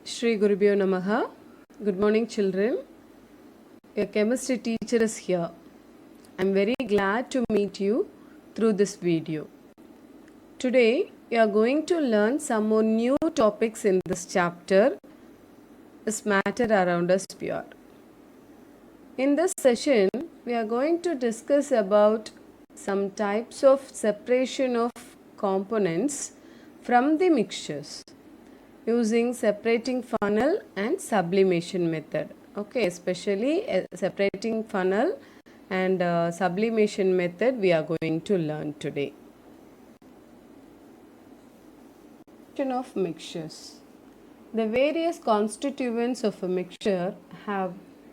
Shri Gurubhyo Namaha. Good morning, children. Your chemistry teacher is here. I'm very glad to meet you through this video. Today, we are going to learn some more new topics in this chapter, Is Matter Around Us Pure? In this session, we are going to discuss about some types of separation of components from the mixtures using separating funnel and sublimation method. Okay, especially separating funnel and sublimation method we are going to learn today. Of mixtures. The various constituents of a mixture have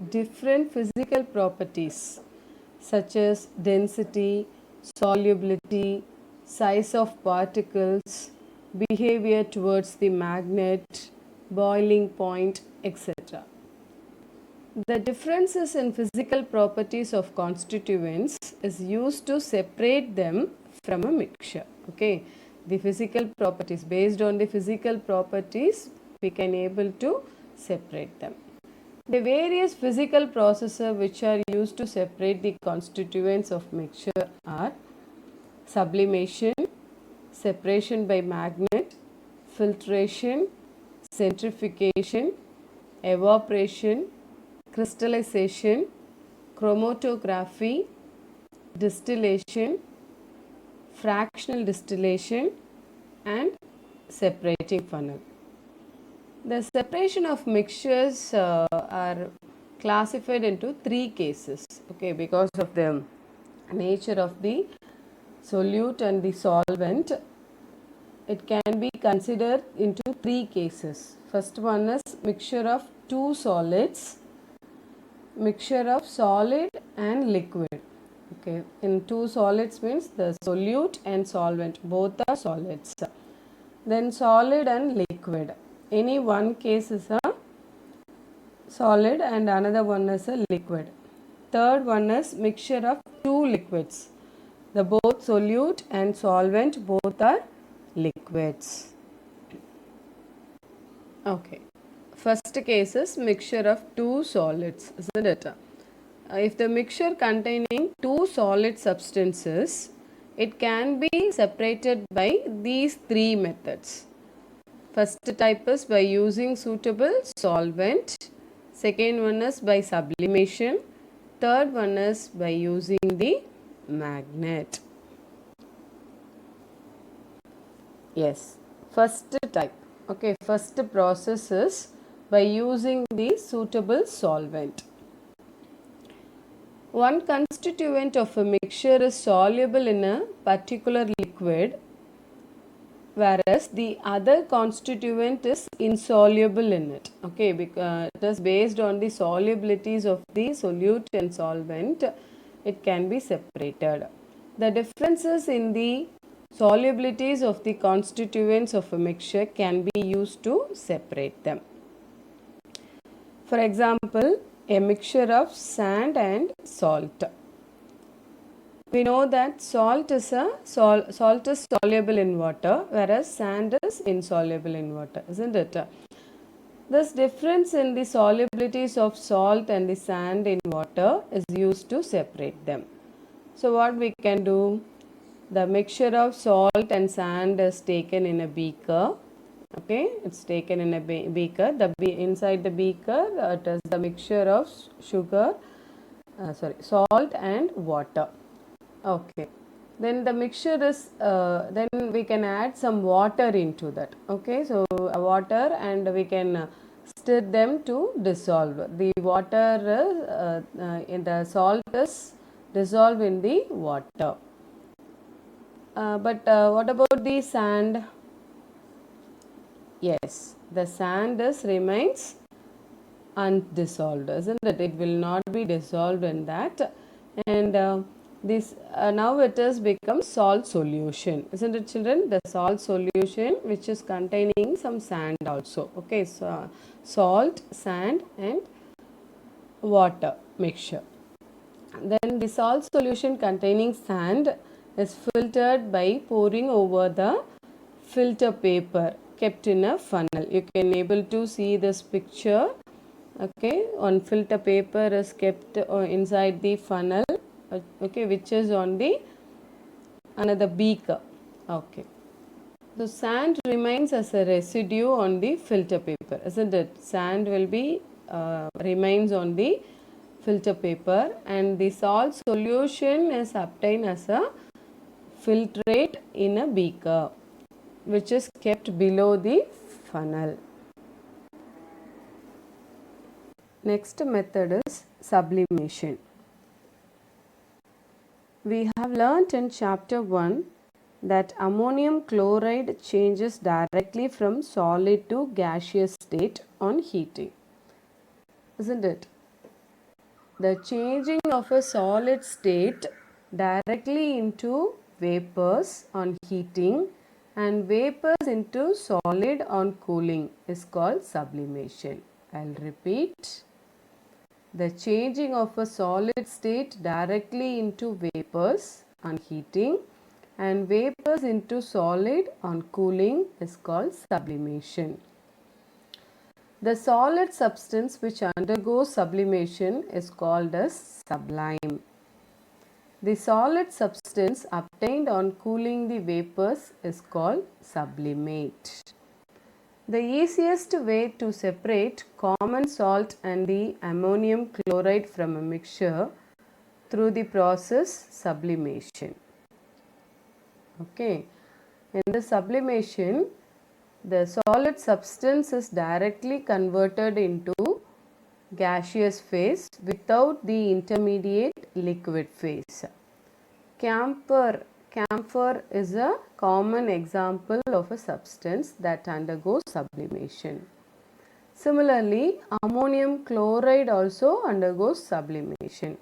different physical properties such as density, solubility, size of particles, behavior towards the magnet, boiling point, etc. The differences in physical properties of constituents is used to separate them from a mixture. Okay, the physical properties, based on the physical properties, we can able to separate them. The various physical processes which are used to separate the constituents of mixture are sublimation, separation by magnet, filtration, centrifugation, evaporation, crystallization, chromatography, distillation, fractional distillation, and separating funnel. The separation of mixtures are classified into three cases, okay, because of the nature of the solute and the solvent. It can be considered into three cases. First one is mixture of two solids, mixture of solid and liquid. Okay, in two solids means the solute and solvent, both are solids. Then solid and liquid. Any one case is a solid and another one is a liquid. Third one is mixture of two liquids. The both solute and solvent both are liquids. Okay. First case is mixture of two solids, isn't it? If the mixture containing two solid substances, it can be separated by these three methods. First type is by using suitable solvent. Second one is by sublimation. Third one is by using the magnet. Yes, first type. Okay, first process is by using the suitable solvent. One constituent of a mixture is soluble in a particular liquid, whereas the other constituent is insoluble in it. Okay, because it is based on the solubilities of the solute and solvent, it can be separated. The differences in the solubilities of the constituents of a mixture can be used to separate them. For example, a mixture of sand and salt. We know that salt is soluble in water, whereas sand is insoluble in water, isn't it? This difference in the solubilities of salt and the sand in water is used to separate them. So what we can do? The mixture of salt and sand is taken in a beaker. Okay, it's taken in a beaker. Inside the beaker, it is the mixture of salt and water. Okay, then the mixture is, then we can add some water into that. Okay, so water, and we can stir them to dissolve. The water in the salt is dissolved in the water. But what about the sand? Yes, the sand remains undissolved, isn't it? It will not be dissolved in that, and this now it has become salt solution, isn't it, children? The salt solution which is containing some sand also. Okay, so salt, sand, and water mixture. Then the salt solution containing sand is filtered by pouring over the filter paper kept in a funnel. You can able to see this picture. Okay, on filter paper is kept inside the funnel, okay, which is on the another beaker. Okay, so sand remains as a residue on the filter paper, isn't it? Sand will be remains on the filter paper, and the salt solution is obtained as a filtrate in a beaker, which is kept below the funnel. Next method is sublimation. We have learnt in chapter 1 that ammonium chloride changes directly from solid to gaseous state on heating, isn't it? The changing of a solid state directly into vapors on heating and vapors into solid on cooling is called sublimation. I'll repeat. The changing of a solid state directly into vapors on heating and vapors into solid on cooling is called sublimation. The solid substance which undergoes sublimation is called as sublime. The solid substance obtained on cooling the vapors is called sublimate. The easiest way to separate common salt and the ammonium chloride from a mixture through the process sublimation. Okay, in the sublimation, the solid substance is directly converted into gaseous phase without the intermediate liquid phase. Camphor is a common example of a substance that undergoes sublimation. Similarly, ammonium chloride also undergoes sublimation.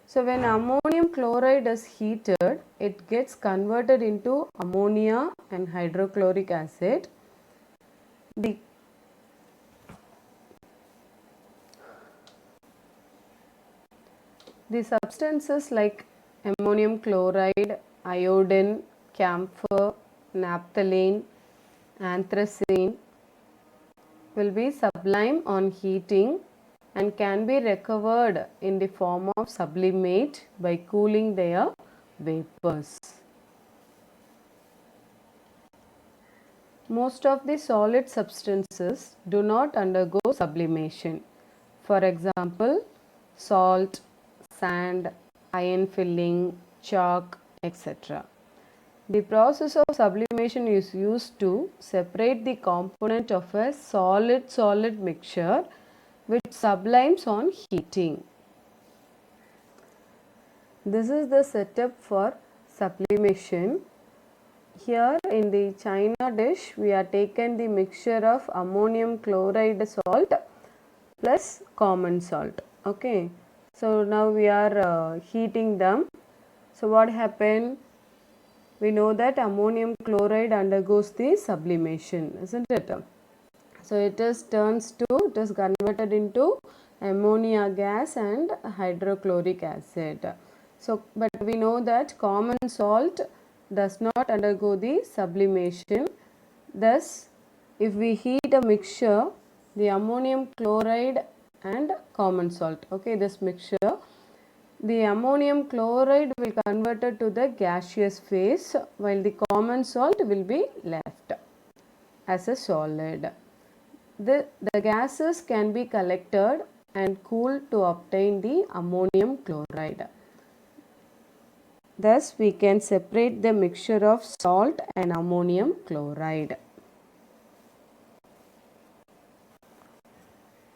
So when ammonium chloride is heated, it gets converted into ammonia and hydrochloric acid. The substances like ammonium chloride, iodine, camphor, naphthalene, anthracene will be sublime on heating and can be recovered in the form of sublimate by cooling their vapors. Most of the solid substances do not undergo sublimation. For example, salt, sand, iron filling, chalk, etc. The process of sublimation is used to separate the component of a solid-solid mixture which sublimes on heating. This is the setup for sublimation. Here in the China dish, we are taken the mixture of ammonium chloride salt plus common salt. Okay. So now we are heating them. So what happened? We know that ammonium chloride undergoes the sublimation, isn't it? So it is converted into ammonia gas and hydrochloric acid. So but we know that common salt does not undergo the sublimation. Thus, if we heat a mixture, the ammonium chloride and common salt, okay, this mixture, the ammonium chloride will converted to the gaseous phase while the common salt will be left as a solid. The gases can be collected and cooled to obtain the ammonium chloride. Thus, we can separate the mixture of salt and ammonium chloride.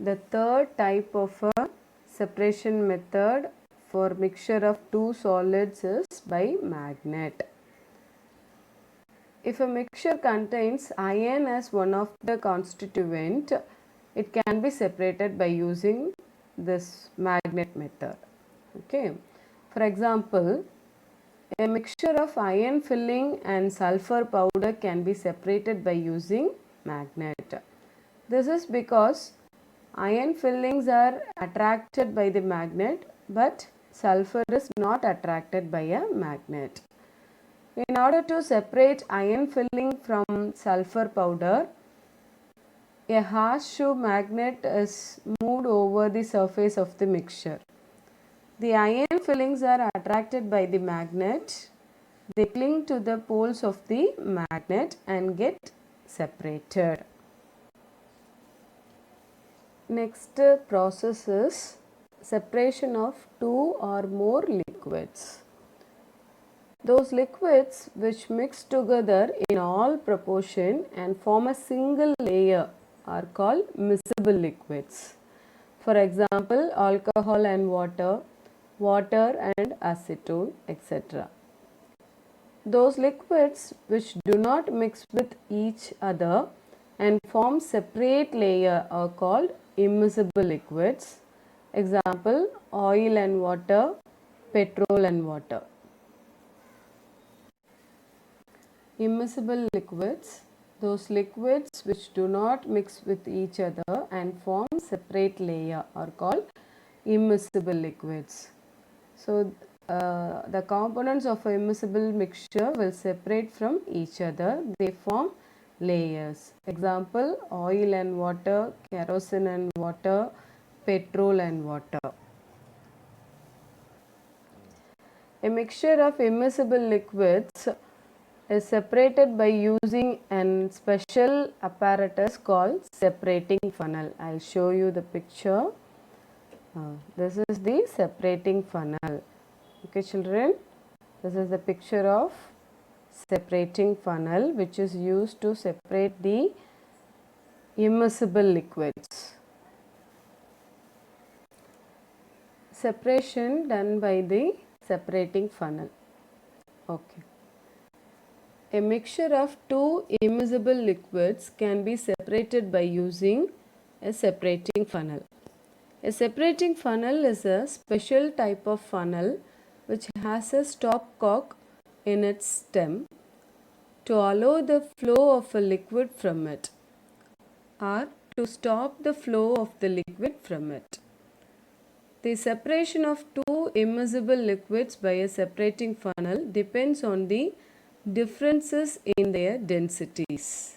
The third type of a separation method for mixture of two solids is by magnet. If a mixture contains iron as one of the constituent, it can be separated by using this magnet method. Okay. For example, a mixture of iron filling and sulfur powder can be separated by using magnet. This is because iron fillings are attracted by the magnet, but sulfur is not attracted by a magnet. In order to separate iron filling from sulfur powder, a horseshoe magnet is moved over the surface of the mixture. The iron fillings are attracted by the magnet. They cling to the poles of the magnet and get separated. Next process is separation of two or more liquids. Those liquids which mix together in all proportion and form a single layer are called miscible liquids. For example, alcohol and water, water and acetone, etc. Those liquids which do not mix with each other and form separate layer are called immiscible liquids. Example, oil and water, petrol and water. Immiscible liquids, those liquids which do not mix with each other and form separate layer are called immiscible liquids. So, the components of an immiscible mixture will separate from each other. They form layers. Example, oil and water, kerosene and water, petrol and water. A mixture of immiscible liquids is separated by using a special apparatus called separating funnel. I will show you the picture. This is the separating funnel. Okay children, this is the picture of separating funnel which is used to separate the immiscible liquids. Separation done by the separating funnel. Okay. A mixture of two immiscible liquids can be separated by using a separating funnel. A separating funnel is a special type of funnel which has a stopcock in its stem to allow the flow of a liquid from it or to stop the flow of the liquid from it. The separation of two immiscible liquids by a separating funnel depends on the differences in their densities.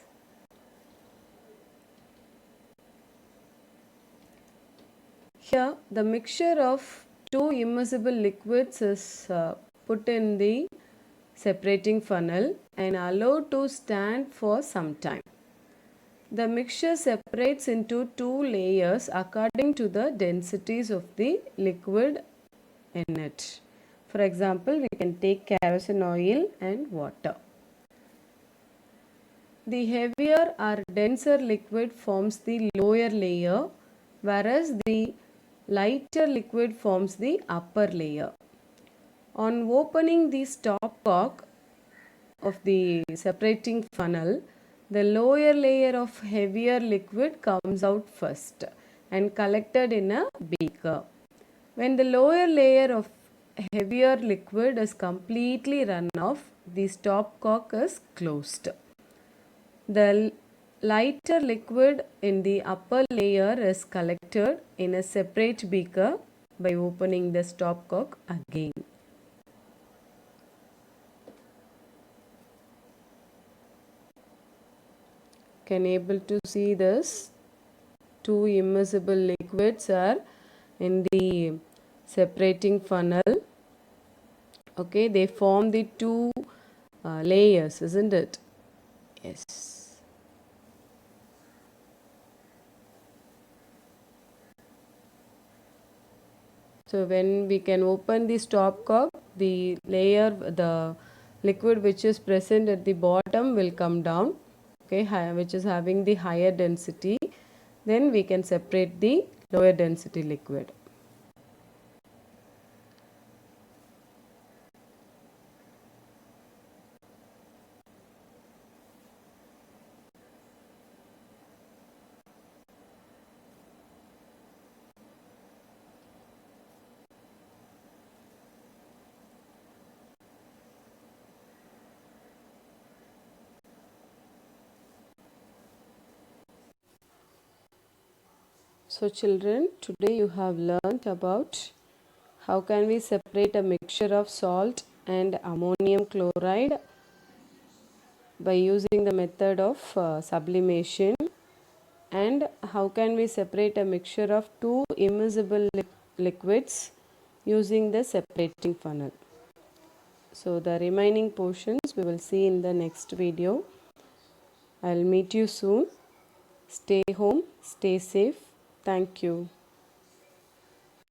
Here, the mixture of two immiscible liquids is put in the separating funnel and allowed to stand for some time. The mixture separates into two layers according to the densities of the liquid in it. For example, we can take kerosene oil and water. The heavier or denser liquid forms the lower layer, whereas the lighter liquid forms the upper layer. On opening the stopcock of the separating funnel, the lower layer of heavier liquid comes out first and collected in a beaker. When the lower layer of heavier liquid is completely run off, the stopcock is closed. The lighter liquid in the upper layer is collected in a separate beaker by opening the stopcock again. Can able to see this? Two immiscible liquids are in the separating funnel. Okay, they form the two layers, isn't it? Yes. So when we can open the stopcock, the layer, the liquid which is present at the bottom will come down, okay, which is having the higher density. Then we can separate the lower density liquid. So children, today you have learnt about How can we separate a mixture of salt and ammonium chloride? By using the method of sublimation. And how can we separate a mixture of two immiscible liquids using the separating funnel? So the remaining portions we will see in the next video. I'll meet you soon. Stay home, stay safe. Thank you.